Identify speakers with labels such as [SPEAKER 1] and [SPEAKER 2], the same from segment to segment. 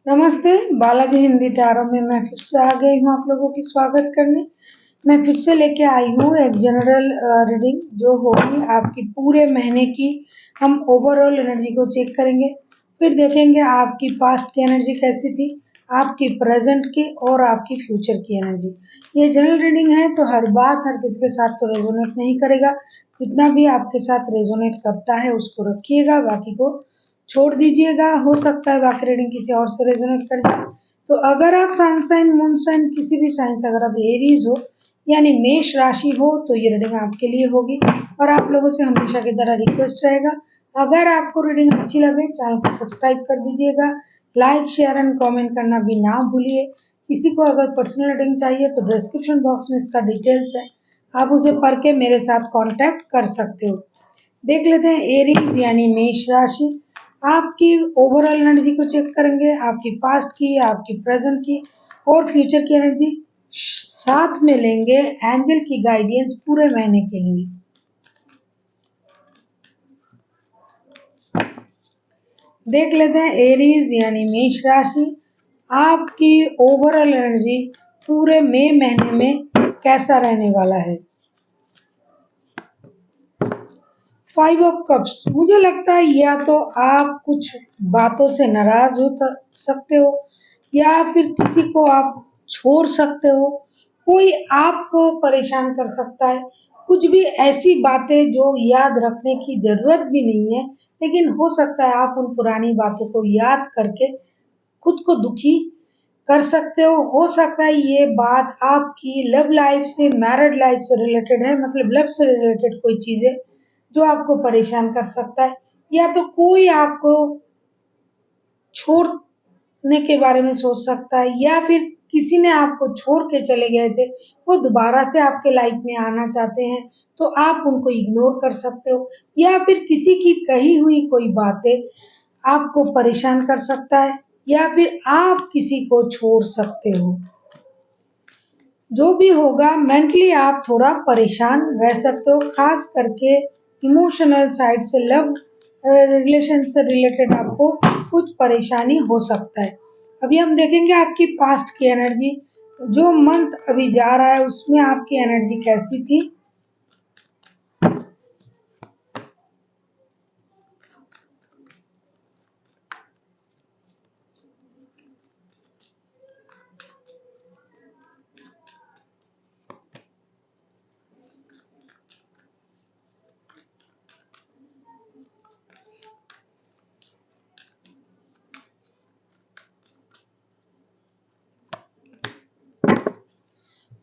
[SPEAKER 1] नमस्ते, बालाजी हिंदी टैरो में मैं फिर से आ गई हूँ आप लोगों की स्वागत करने। मैं फिर से लेके आई हूँ एक जनरल रीडिंग जो होगी आपकी पूरे महीने की। हम ओवरऑल एनर्जी को चेक करेंगे, फिर देखेंगे आपकी पास्ट की एनर्जी कैसी थी, आपकी प्रेजेंट की और आपकी फ्यूचर की एनर्जी। ये जनरल रीडिंग है तो हर बात हर किसी के साथ तो रेजोनेट नहीं करेगा। जितना भी आपके साथ रेजोनेट करता है उसको रखिएगा, बाकी को छोड़ दीजिएगा। हो सकता है बाकी रीडिंग किसी और से रेजोनेट कर जाए। तो अगर आप सन साइन मून साइन किसी भी साइन से अगर आप एरीज हो यानी मेष राशि हो तो ये रीडिंग आपके लिए होगी। और आप लोगों से हमेशा की तरह रिक्वेस्ट रहेगा, अगर आपको रीडिंग अच्छी लगे चैनल को सब्सक्राइब कर दीजिएगा, लाइक शेयर एंड कमेंट करना भी ना भूलिए। किसी को अगर पर्सनल रीडिंग चाहिए तो डिस्क्रिप्शन बॉक्स में इसका डिटेल्स है, आप उसे पढ़ के मेरे साथ कांटेक्ट कर सकते हो। देख लेते हैं एरीज यानी मेष राशि। आपकी ओवरऑल एनर्जी को चेक करेंगे, आपकी पास्ट की, आपकी प्रेजेंट की और फ्यूचर की एनर्जी साथ में लेंगे एंजल की गाइडेंस पूरे महीने के लिए। देख लेते हैं एरीज यानी मेष राशि, आपकी ओवरऑल एनर्जी पूरे मई महीने में कैसा रहने वाला है। 5 ऑफ कप्स, मुझे लगता है या तो आप कुछ बातों से नाराज हो सकते हो या फिर किसी को आप छोड़ सकते हो, कोई आपको परेशान कर सकता है। कुछ भी ऐसी बातें जो याद रखने की जरूरत भी नहीं है, लेकिन हो सकता है आप उन पुरानी बातों को याद करके खुद को दुखी कर सकते हो सकता है ये बात आपकी लव लाइफ से, मैरिड लाइफ से रिलेटेड है, मतलब लव से रिलेटेड कोई चीज है जो आपको परेशान कर सकता है। या तो कोई आपको छोड़ने के बारे में सोच सकता है या फिर किसी ने आपको छोड़ के चले गए थे, वो दोबारा से आपके लाइफ में आना चाहते हैं तो आप उनको इग्नोर कर सकते हो। या फिर किसी की कही हुई कोई बातें आपको परेशान कर सकता है या फिर आप किसी को छोड़ सकते हो। जो भी होगा मेंटली आप थोड़ा परेशान रह सकते हो, खास करके इमोशनल साइड से, लव रिलेशन से रिलेटेड आपको कुछ परेशानी हो सकता है। अभी हम देखेंगे आपकी पास्ट की एनर्जी, जो मंथ अभी जा रहा है उसमें आपकी एनर्जी कैसी थी।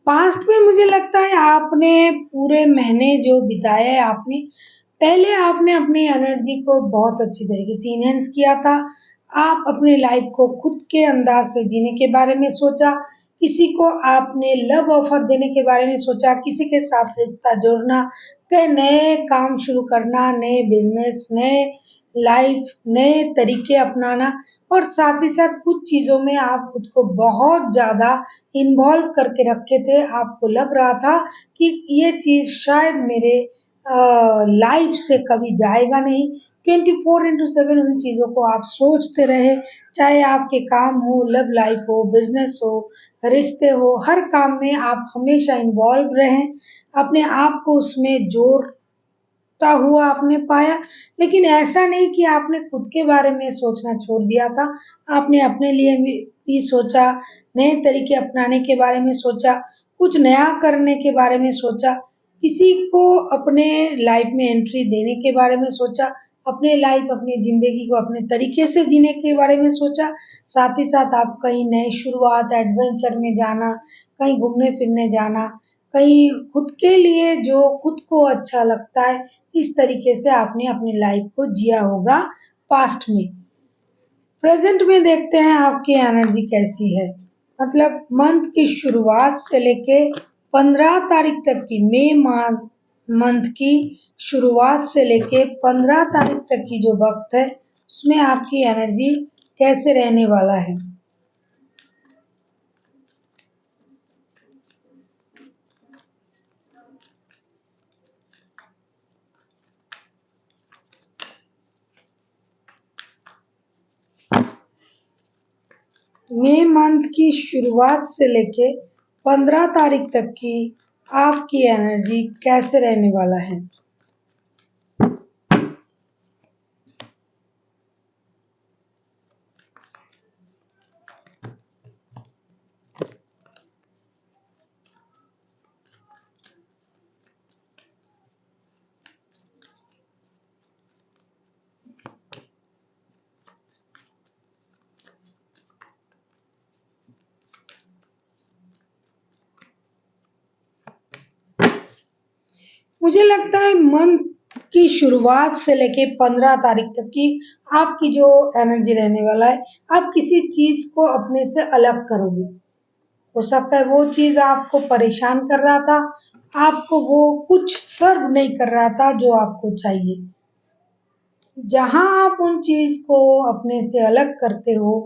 [SPEAKER 1] पास्ट में मुझे लगता है आपने पूरे महीने जो बिताया है, आपने पहले आपने अपनी एनर्जी को बहुत अच्छी तरीके से इनहेंस किया था। आप अपनी लाइफ को खुद के अंदाज से जीने के बारे में सोचा, किसी को आपने लव ऑफर देने के बारे में सोचा, किसी के साथ रिश्ता जोड़ना, कई नए काम शुरू करना, नए बिजनेस, नए लाइफ, नए तरीके अपनाना। और साथ ही साथ कुछ चीजों में आप खुद को बहुत ज्यादा इन्वॉल्व करके रखे थे। आपको लग रहा था कि ये चीज शायद मेरे लाइफ से कभी जाएगा नहीं। 24/7 उन चीजों को आप सोचते रहे, चाहे आपके काम हो, लव लाइफ हो, बिजनेस हो, रिश्ते हो, हर काम में आप हमेशा इन्वॉल्व रहे, अपने आप को उसमें जोड़ता हुआ आपने पाया। लेकिन ऐसा नहीं कि आपने खुद के बारे में सोचना छोड़ दिया था, आपने अपने लिए भी सोचा, नए तरीके अपनाने के बारे में सोचा, कुछ नया करने के बारे में सोचा, किसी को अपने लाइफ में एंट्री देने के बारे में सोचा, अपने लाइफ, अपनी जिंदगी को अपने तरीके से जीने के बारे में सोचा। साथ ही साथ आप कहीं नई शुरुआत, एडवेंचर में जाना, कहीं घूमने फिरने जाना, कहीं खुद के लिए जो खुद को अच्छा लगता है, इस तरीके से आपने अपनी लाइफ को जिया होगा पास्ट में। प्रेजेंट में देखते हैं आपकी एनर्जी कैसी है। मतलब मंथ की शुरुआत से लेके 15 तारीख तक की, मई मंथ की शुरुआत से लेके 15 तारीख तक की जो वक्त है उसमें आपकी एनर्जी कैसे रहने वाला है। मई मंथ की शुरुआत से लेके 15 तारीख तक की आपकी एनर्जी कैसे रहने वाला है। मुझे लगता है मंथ की शुरुआत से लेके 15 तारीख तक की आपकी जो एनर्जी रहने वाला है, आप किसी चीज को अपने से अलग करोगे। हो सकता है वो चीज आपको परेशान कर रहा था, आपको वो कुछ सर्व नहीं कर रहा था जो आपको चाहिए। जहाँ आप उन चीज को अपने से अलग करते हो,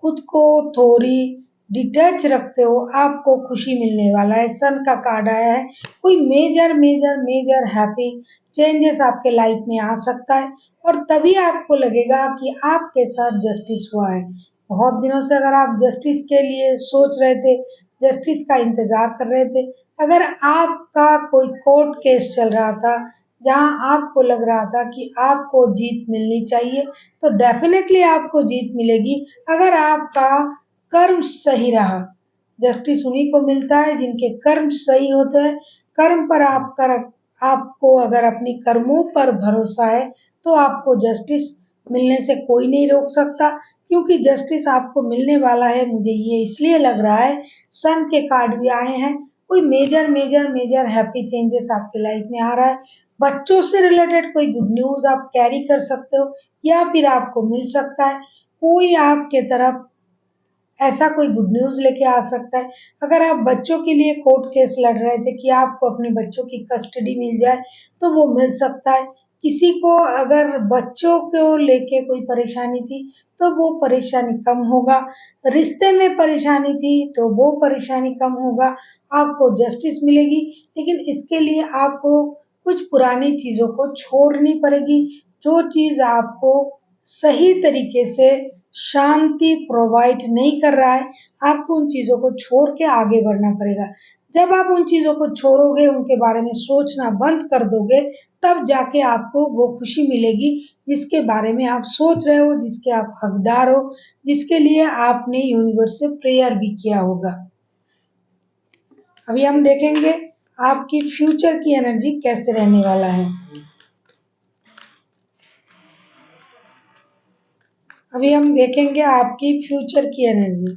[SPEAKER 1] खुद को थोड़ी डिटैच रखते हो, आपको खुशी मिलने वाला है। सन का कार्ड आया है, कोई major major major happy changes आपके लाइफ में आ सकता है और तभी आपको लगेगा कि आपके साथ जस्टिस हुआ है। बहुत दिनों से अगर आप जस्टिस के लिए सोच रहे थे, जस्टिस का इंतजार कर रहे थे, अगर आपका कोई कोर्ट केस चल रहा था जहाँ आपको लग रहा था कि आपको जीत मिलनी चाहिए, तो डेफिनेटली आपको जीत मिलेगी अगर आपका कर्म सही रहा। जस्टिस उन्हीं को मिलता है जिनके कर्म सही होते हैं। कर्म पर आपको अगर अपनी कर्मों पर भरोसा है तो आपको जस्टिस मिलने से कोई नहीं रोक सकता, क्योंकि जस्टिस आपको मिलने वाला है। मुझे ये इसलिए लग रहा है, सन के कार्ड भी आए हैं, कोई major major major happy changes आपकी लाइफ में आ रहा है। बच्चों से रिलेटेड कोई गुड न्यूज आप कैरी कर सकते हो या फिर आपको मिल सकता है। कोई आपके तरफ ऐसा कोई गुड न्यूज लेके आ सकता है। अगर आप बच्चों के लिए कोर्ट केस लड़ रहे थे कि आपको अपने बच्चों की कस्टडी मिल जाए, तो वो मिल सकता है। किसी को अगर बच्चों को लेके कोई परेशानी थी तो वो परेशानी कम होगा। रिश्ते में परेशानी थी तो वो परेशानी कम होगा। आपको जस्टिस मिलेगी, लेकिन इसके लिए आपको कुछ पुरानी चीजों को छोड़नी पड़ेगी। जो चीज आपको सही तरीके से शांति प्रोवाइड नहीं कर रहा है, आपको उन चीजों को छोड़ के आगे बढ़ना पड़ेगा। जब आप उन चीजों को छोड़ोगे, उनके बारे में सोचना बंद कर दोगे, तब जाके आपको वो खुशी मिलेगी जिसके बारे में आप सोच रहे हो, जिसके आप हकदार हो, जिसके लिए आपने यूनिवर्स से प्रेयर भी किया होगा। अभी हम देखेंगे आपकी फ्यूचर की एनर्जी कैसे रहने वाला है। अभी हम देखेंगे आपकी फ्यूचर की एनर्जी।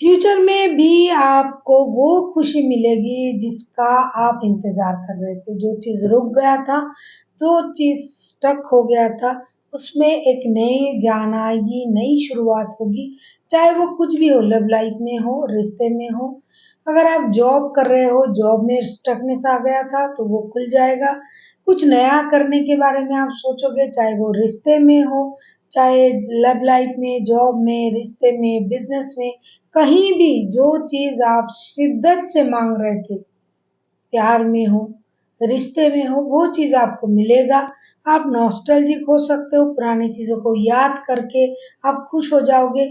[SPEAKER 1] फ्यूचर में भी आपको वो खुशी मिलेगी जिसका आप इंतजार कर रहे थे। जो चीज रुक गया था, जो चीज स्टक हो गया था, उसमें एक नई जान आएगी, नई शुरुआत होगी। चाहे वो कुछ भी हो, लव लाइफ में हो, रिश्ते में हो। अगर आप जॉब कर रहे हो, जॉब में स्टकनेस आ गया था तो वो खुल जाएगा। कुछ नया करने के बारे में आप सोचोगे, चाहे वो रिश्ते में हो, चाहे लव लाइफ में, जॉब में, रिश्ते में, बिजनेस में, कहीं भी जो चीज आप शिद्दत से मांग रहे थे, प्यार में हो, रिश्ते में हो, वो चीज आपको मिलेगा। आप नॉस्टैल्जिक हो सकते हो, पुरानी चीजों को याद करके आप खुश हो जाओगे।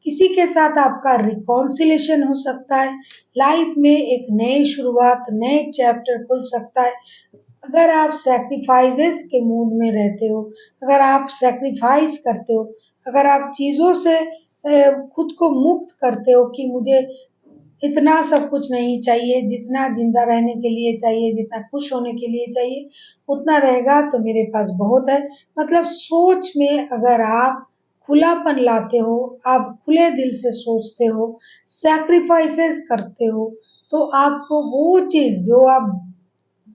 [SPEAKER 1] किसी के साथ आपका रिकॉन्सिलेशन हो सकता है। लाइफ में एक नई शुरुआत, नए चैप्टर खुल सकता है। अगर आप सैक्रिफाइसेस के मूड में रहते हो, अगर आप सैक्रिफाइस करते हो, अगर आप चीजों से खुद को मुक्त करते हो कि मुझे इतना सब कुछ नहीं चाहिए, जितना जिंदा रहने के लिए चाहिए, जितना खुश होने के लिए चाहिए, उतना रहेगा तो मेरे पास बहुत है। मतलब सोच में अगर आप खुलापन लाते हो, आप खुले दिल से सोचते हो, सैक्रिफाइसेस करते हो, तो आपको वो चीज जो आप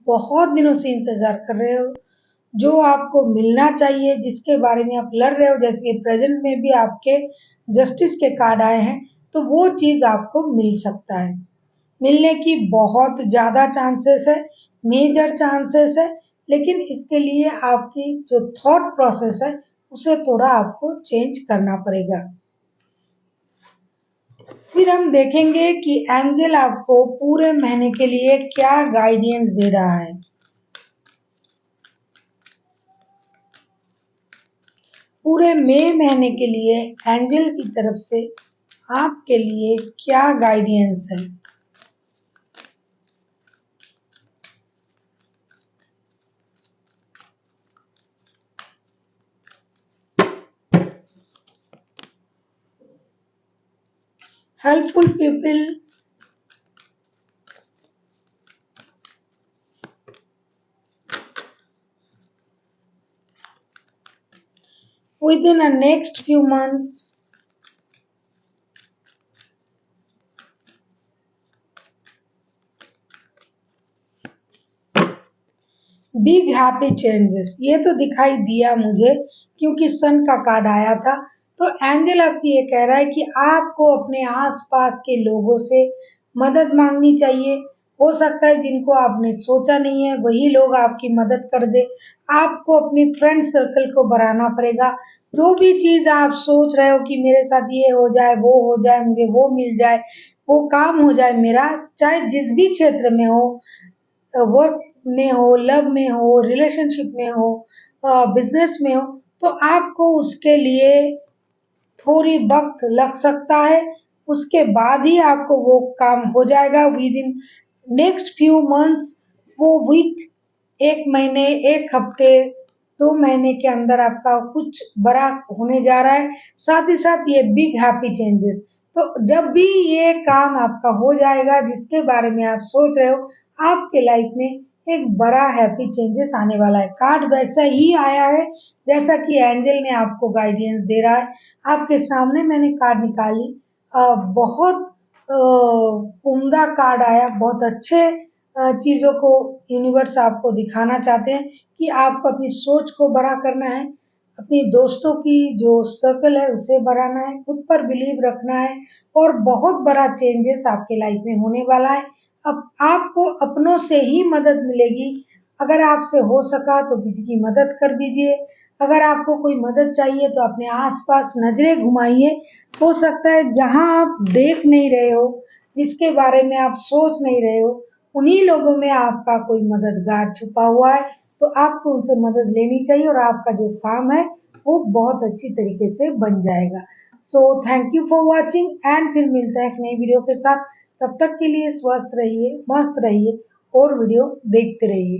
[SPEAKER 1] बहुत दिनों से इंतजार कर रहे हो, जो आपको मिलना चाहिए, जिसके बारे में आप लड़ रहे हो, जैसे कि प्रेजेंट में भी आपके जस्टिस के कार्ड आए हैं, तो वो चीज आपको मिल सकता है। मिलने की बहुत ज्यादा चांसेस है, मेजर चांसेस है। लेकिन इसके लिए आपकी जो थॉट प्रोसेस है उसे थोड़ा आपको चेंज करना पड़ेगा। फिर हम देखेंगे कि एंजल आपको पूरे महीने के लिए क्या गाइडेंस दे रहा है। पूरे मई महीने के लिए एंजल की तरफ से आपके लिए क्या गाइडेंस है। Helpful people, within the next few months, big happy changes, ये तो दिखाई दिया मुझे क्योंकि सन का कार्ड आया था। तो एंजल आपसे ये कह रहा है कि आपको अपने आसपास के लोगों से मदद मांगनी चाहिए। हो सकता है जिनको आपने सोचा नहीं है वही लोग आपकी मदद कर दे। आपको अपनी फ्रेंड सर्कल को बढ़ाना पड़ेगा। जो भी चीज आप सोच रहे हो कि मेरे साथ ये हो जाए, मुझे वो मिल जाए, वो काम हो जाए मेरा, चाहे जिस भी क्षेत्र में हो, वर्क में हो, लव में हो, रिलेशनशिप में हो, बिजनेस में हो, तो आपको उसके लिए थोड़ी वक्त लग सकता है। उसके बाद ही आपको वो काम हो जाएगा with in next few months. वो वीक, 1 महीने, 1 हफ्ते, 2 महीने के अंदर आपका कुछ बड़ा होने जा रहा है। साथ ही साथ ये बिग हैप्पी चेंजेस, तो जब भी ये काम आपका हो जाएगा जिसके बारे में आप सोच रहे हो, आपके लाइफ में एक बड़ा हैप्पी चेंजेस आने वाला है। कार्ड वैसा ही आया है जैसा कि एंजल ने आपको गाइडेंस दे रहा है। आपके सामने मैंने कार्ड निकाली, बहुत उम्दा कार्ड आया। बहुत अच्छे चीज़ों को यूनिवर्स आपको दिखाना चाहते हैं कि आपको अपनी सोच को बड़ा करना है, अपनी दोस्तों की जो सर्कल है उसे बढ़ाना है, खुद पर बिलीव रखना है और बहुत बड़ा चेंजेस आपके लाइफ में होने वाला है। अब आपको अपनों से ही मदद मिलेगी। अगर आपसे हो सका तो किसी की मदद कर दीजिए। अगर आपको कोई मदद चाहिए तो अपने आस-पास नज़रें घुमाइए। हो सकता है जहाँ आप देख नहीं रहे हो, जिसके बारे में आप सोच नहीं रहे हो, उन्हीं लोगों में आपका कोई मददगार छुपा हुआ है। तो आपको उनसे मदद लेनी चाहिए और आपका जो काम है वो बहुत अच्छी तरीके से बन जाएगा। So thank you for watching and फिर मिलते हैं एक नई वीडियो के साथ। तब तक के लिए स्वस्थ रहिए, मस्त रहिए और वीडियो देखते रहिए।